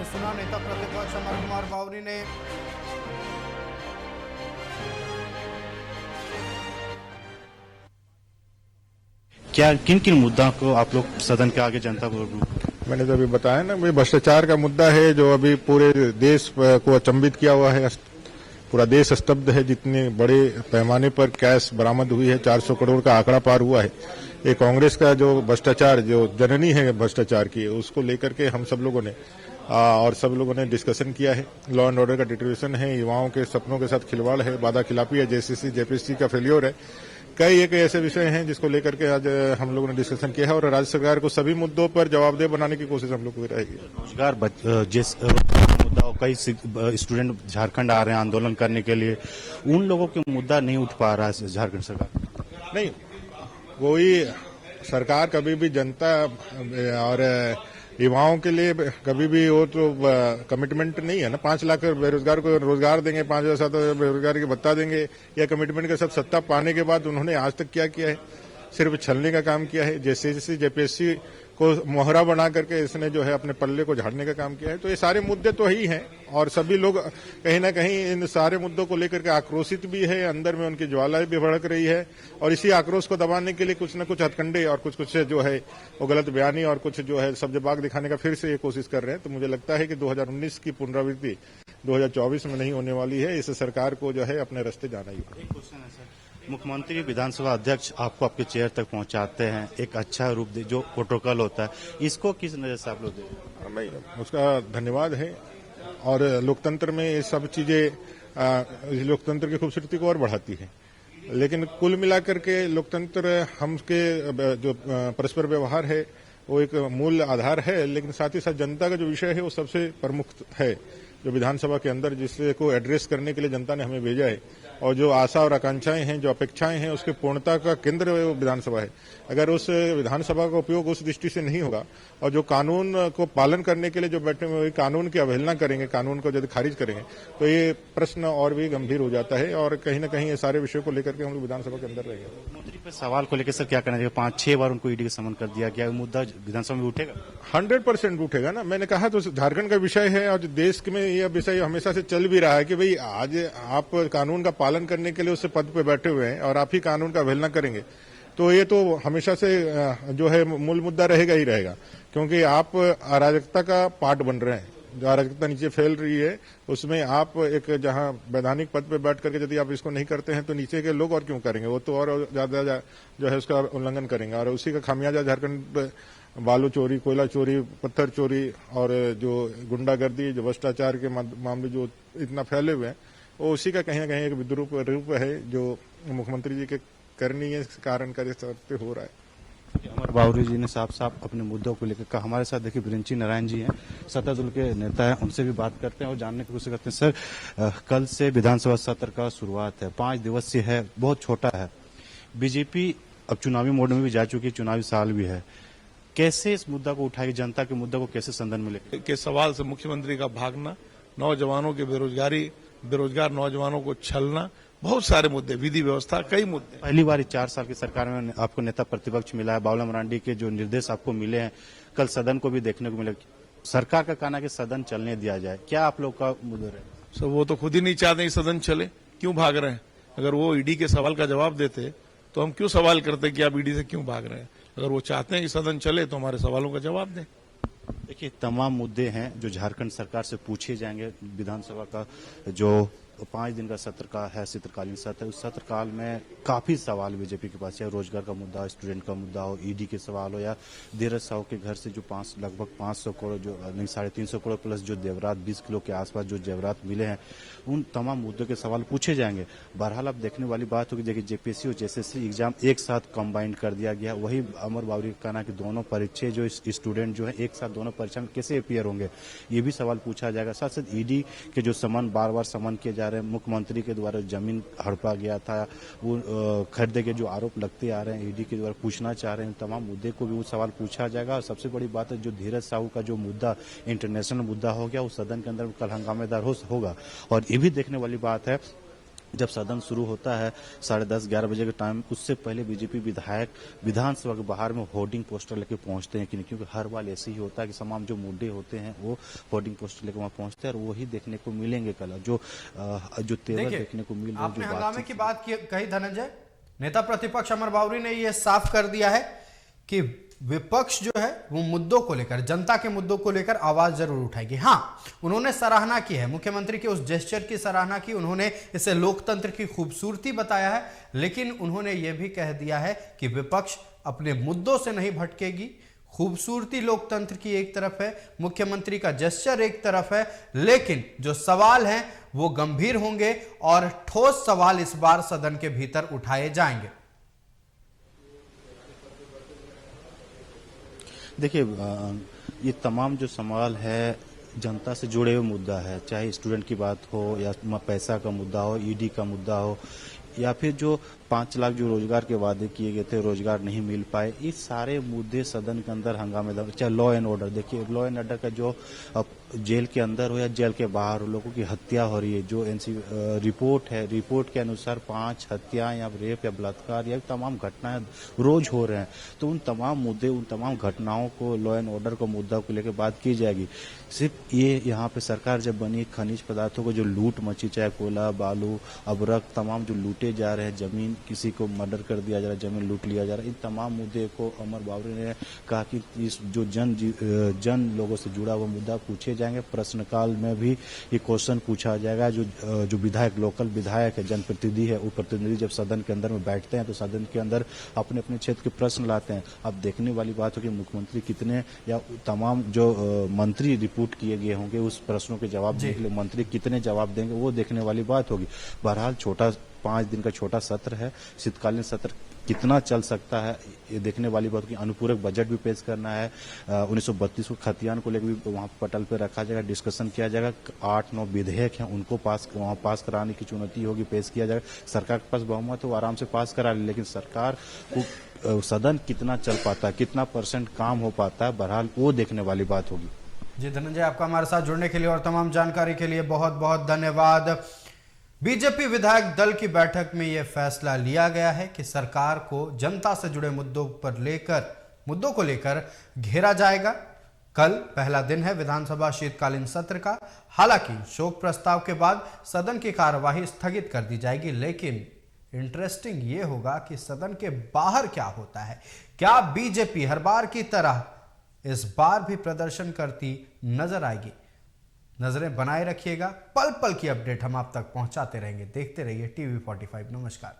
सुना नेता प्रतिपक्ष अमर कुमार बावरी ने। क्या किन किन मुद्दों को आप लोग सदन के आगे जनता को? मैंने तो अभी बताया ना, भाई भ्रष्टाचार का मुद्दा है जो अभी पूरे देश को अचंभित किया हुआ है। पूरा देश स्तब्ध है। जितने बड़े पैमाने पर कैश बरामद हुई है, 400 करोड़ का आंकड़ा पार हुआ है। ये कांग्रेस का जो भ्रष्टाचार, जो जननी है भ्रष्टाचार की, उसको लेकर के हम सब लोगों ने और सब लोगों ने डिस्कशन किया है। लॉ एंड ऑर्डर का डिटोरेशन है, युवाओं के सपनों के साथ खिलवाड़ है, वादा खिलाफी है, जेसीसी जेपीएससी का फेल्योर है। कई एक ऐसे विषय हैं जिसको लेकर के आज हम लोगों ने डिस्कशन किया है और राज्य सरकार को सभी मुद्दों पर जवाबदेह बनाने की कोशिश हम लोग की रहेगी। रोजगार जिस मुद्दा, कई स्टूडेंट झारखंड आ रहे हैं आंदोलन करने के लिए, उन लोगों के मुद्दा नहीं उठ पा रहा है झारखंड सरकार। नहीं, कोई सरकार कभी भी जनता और युवाओं के लिए कभी भी वो तो कमिटमेंट नहीं है ना। 5 लाख बेरोजगार को रोजगार देंगे, 5,000 बेरोजगारी के भत्ता देंगे, या कमिटमेंट के साथ सत्ता पाने के बाद उन्होंने आज तक क्या किया है? सिर्फ छलने का काम किया है। जेसीसी जेपीएससी को मोहरा बना करके इसने जो है अपने पल्ले को झाड़ने का काम किया है। तो ये सारे मुद्दे तो ही हैं और सभी लोग कहीं ना कहीं इन सारे मुद्दों को लेकर के आक्रोशित भी है। अंदर में उनकी ज्वालाएं भी भड़क रही है और इसी आक्रोश को दबाने के लिए कुछ न कुछ हथकंडे और कुछ जो है वो गलत बयानी और कुछ जो है सब्जबाग दिखाने का फिर से ये कोशिश कर रहे हैं। तो मुझे लगता है कि 2019 की पुनरावृत्ति 2024 में नहीं होने वाली है। इस सरकार को जो है अपने रास्ते जाना ही होगा। एक क्वेश्चन है सर, मुख्यमंत्री विधानसभा अध्यक्ष आपको आपके चेयर तक पहुंचाते हैं, एक अच्छा रूप जो प्रोटोकॉल होता है, इसको किस नजर से आप लोग देखते हैं? उसका धन्यवाद है और लोकतंत्र में ये सब चीजें लोकतंत्र की खूबसूरती को और बढ़ाती है। लेकिन कुल मिलाकर के लोकतंत्र हमके जो परस्पर व्यवहार है वो एक मूल आधार है, लेकिन साथ ही साथ जनता का जो विषय है वो सबसे प्रमुख है, जो विधानसभा के अंदर जिससे को एड्रेस करने के लिए जनता ने हमें भेजा है। और जो आशा और आकांक्षाएं हैं, जो अपेक्षाएं हैं, उसकी पूर्णता का केंद्र वो विधानसभा है। अगर उस विधानसभा का उपयोग उस दृष्टि से नहीं होगा और जो कानून को पालन करने के लिए जो बैठे हुए कानून की अवहेलना करेंगे, कानून को यदि खारिज करेंगे, तो ये प्रश्न और भी गंभीर हो जाता है। और कहीं न कहीं ये सारे विषयों को लेकर के हम लोग विधानसभा के अंदर रहेंगे। मुख्यमंत्री पे सवाल को लेकर सर क्या कहना चाहिए? 5-6 बार उनको ईडी का समन कर दिया गया, मुद्दा विधानसभा में उठेगा? 100% उठेगा ना। मैंने कहा तो झारखंड का विषय है और देश में यह विषय हमेशा से चल भी रहा है कि भाई आज आप कानून का पालन करने के लिए उस पद पे बैठे हुए हैं और आप ही कानून का अवहेलना करेंगे, तो ये तो हमेशा से जो है मूल मुद्दा रहेगा ही रहेगा। क्योंकि आप अराजकता का पार्ट बन रहे हैं। जो अराजकता नीचे फैल रही है उसमें आप एक जहां वैधानिक पद पे बैठ करके यदि आप इसको नहीं करते हैं तो नीचे के लोग और क्यों करेंगे? वो तो और ज्यादा जो है उसका उल्लंघन करेंगे और उसी का खामियाजा झारखंड बालू चोरी, कोयला चोरी, पत्थर चोरी और जो गुंडागर्दी, जो भ्रष्टाचार के मामले जो इतना फैले हुए हैं, वो उसी का कहीं ना कहीं एक विद्रूप रूप है जो मुख्यमंत्री जी के करनी कारण का हो रहा है। अमर बावरी जी ने साफ अपने मुद्दों को लेकर कहा। हमारे साथ देखिए बिरंची नारायण जी हैं, सत्ता दल के नेता हैं, उनसे भी बात करते हैं और जानने की कोशिश करते हैं। सर, कल से विधानसभा सत्र का शुरुआत है, 5 दिवसीय है, बहुत छोटा है। बीजेपी अब चुनावी मोड में भी जा चुकी है, चुनावी साल भी है। कैसे इस मुद्दा को उठाएगी, जनता के मुद्दा को कैसे संदर्भ में लेकर? के सवाल से मुख्यमंत्री का भागना, नौजवानों की बेरोजगारी, बेरोजगार नौजवानों को छलना, बहुत सारे मुद्दे, विधि व्यवस्था, कई मुद्दे। पहली बार 4 साल की सरकार में आपको नेता प्रतिपक्ष मिला है, बाबूलाल मरांडी के जो निर्देश आपको मिले हैं, कल सदन को भी देखने को मिले। सरकार का कहना है कि सदन चलने दिया जाए, क्या आप लोग का मुद्दा है? सर, वो तो खुद ही नहीं चाहते सदन चले, क्यों भाग रहे हैं? अगर वो ईडी के सवाल का जवाब देते तो हम क्यों सवाल करते कि आप ईडी से क्यों भाग रहे हैं? अगर वो चाहते हैं कि सदन चले तो हमारे सवालों का जवाब दें। देखिए, तमाम मुद्दे हैं जो झारखंड सरकार से पूछे जाएंगे। विधानसभा का जो 5 दिन का सत्र का है, शीतकालीन सत्र, उस सत्र काल में काफी सवाल बीजेपी के पास है। रोजगार का मुद्दा, स्टूडेंट का मुद्दा हो, ईडी के सवाल हो, या धीरज साहू के घर से जो लगभग 500 करोड़ जो नहीं 350 करोड़ प्लस जो जेवरात 20 किलो के आसपास जो जेवरात मिले हैं, उन तमाम मुद्दों के सवाल पूछे जाएंगे। बहरहाल अब देखने वाली बात होगी, देखिए जेपीएससी और जेएसएससी एग्जाम एक साथ कंबाइन कर दिया गया। वही अमर बावरी का कहना कि दोनों परीक्षाएं जो स्टूडेंट जो है एक साथ दोनों परीक्षा में कैसे अपियर होंगे, ये भी सवाल पूछा जाएगा। साथ साथ ईडी के जो समन बार बार समन किए जा रहे हैं, मुख्यमंत्री के द्वारा जमीन हड़पा गया था, वो खरीदे के जो आरोप लगते आ रहे हैं, ईडी के द्वारा पूछना चाह रहे हैं, तमाम मुद्दे को भी वो सवाल पूछा जाएगा। और सबसे बड़ी बात है, जो धीरज साहू का जो मुद्दा इंटरनेशनल मुद्दा हो गया, वो सदन के अंदर कल हंगामेदार होगा। और ये भी देखने वाली बात है जब सदन शुरू होता है 10:30-11 बजे के टाइम, उससे पहले बीजेपी विधायक विधानसभा के बाहर में होर्डिंग पोस्टर लेके पहुंचते हैं कि नहीं, क्योंकि हर बार ऐसे ही होता है कि तमाम जो मुद्दे होते हैं वो होर्डिंग पोस्टर लेके वहां पहुंचते हैं और वही देखने को मिलेंगे कल, जो तेवर देखने को मिल रहा है। आपने हंगामे की बात कही धनंजय, नेता प्रतिपक्ष अमर बावरी ने यह साफ कर दिया है कि विपक्ष जो है वो मुद्दों को लेकर, जनता के मुद्दों को लेकर आवाज जरूर उठाएगी। हां, उन्होंने सराहना की है, मुख्यमंत्री के उस जेस्चर की सराहना की, उन्होंने इसे लोकतंत्र की खूबसूरती बताया है, लेकिन उन्होंने यह भी कह दिया है कि विपक्ष अपने मुद्दों से नहीं भटकेगी। खूबसूरती लोकतंत्र की एक तरफ है, मुख्यमंत्री का जेस्चर एक तरफ है, लेकिन जो सवाल हैं वो गंभीर होंगे और ठोस सवाल इस बार सदन के भीतर उठाए जाएंगे। देखिए, ये तमाम जो सवाल है जनता से जुड़े हुए मुद्दा है, चाहे स्टूडेंट की बात हो या पैसा का मुद्दा हो, ईडी का मुद्दा हो, या फिर जो 5 लाख जो रोजगार के वादे किए गए थे, रोजगार नहीं मिल पाए, ये सारे मुद्दे सदन के अंदर हंगामेदार। चाहे लॉ एंड ऑर्डर, देखिए लॉ एंड ऑर्डर का जो जेल के अंदर हो या जेल के बाहर हो, लोगों की हत्या हो रही है, जो रिपोर्ट है, रिपोर्ट के अनुसार 5 हत्या या रेप या बलात्कार या तमाम घटनाएं रोज हो रहे हैं। तो उन तमाम मुद्दे, उन तमाम घटनाओं को, लॉ एंड ऑर्डर को मुद्दा को लेकर बात की जाएगी। सिर्फ ये यहाँ पे सरकार जब बनी, खनिज पदार्थों को जो लूट मची, चाहे कोयला, बालू, अबरक, तमाम जो लूटे जा रहे हैं, जमीन किसी को मर्डर कर दिया जा रहा है, जमीन लूट लिया जा रहा है, इन तमाम मुद्दे को अमर बावरी ने कहा कि इस जो जन लोगों से जुड़ा हुआ मुद्दा पूछे जाएंगे। प्रश्नकाल में भी ये क्वेश्चन पूछा जाएगा। जो विधायक, लोकल विधायक है, जनप्रतिनिधि है, वो प्रतिनिधि जब सदन के अंदर में बैठते हैं तो सदन के अंदर अपने अपने क्षेत्र के प्रश्न लाते हैं। अब देखने वाली बात हो कि मुख्यमंत्री कितने या तमाम जो मंत्री रिपोर्ट किए गए होंगे उस प्रश्नों के जवाब देने के लिए मंत्री कितने जवाब देंगे, वो देखने वाली बात होगी। बहरहाल 5 दिन का छोटा सत्र है, शीतकालीन सत्र कितना चल सकता है ये देखने वाली बात की। अनुपूरक बजट भी पेश करना है, 1932 को खतियान को लेकर भी वहां पटल पे रखा जाएगा, डिस्कशन किया जाएगा। 8-9 विधेयक हैं, उनको पास कराने की चुनौती होगी, पेश किया जाएगा। सरकार के पास बहुमत है, वो आराम से पास करा ले, लेकिन सरकार को सदन कितना चल पाता है, कितना % काम हो पाता है, बहरहाल वो देखने वाली बात होगी। जी धनंजय, आपका हमारे साथ जुड़ने के लिए और तमाम जानकारी के लिए बहुत बहुत धन्यवाद। बीजेपी विधायक दल की बैठक में यह फैसला लिया गया है कि सरकार को जनता से जुड़े मुद्दों को लेकर घेरा जाएगा। कल पहला दिन है विधानसभा शीतकालीन सत्र का। हालांकि शोक प्रस्ताव के बाद सदन की कार्यवाही स्थगित कर दी जाएगी, लेकिन इंटरेस्टिंग यह होगा कि सदन के बाहर क्या होता है। क्या बीजेपी हर बार की तरह इस बार भी प्रदर्शन करती नजर आएगी? नजरें बनाए रखिएगा, पल पल की अपडेट हम आप तक पहुंचाते रहेंगे। देखते रहिए TV45। नमस्कार।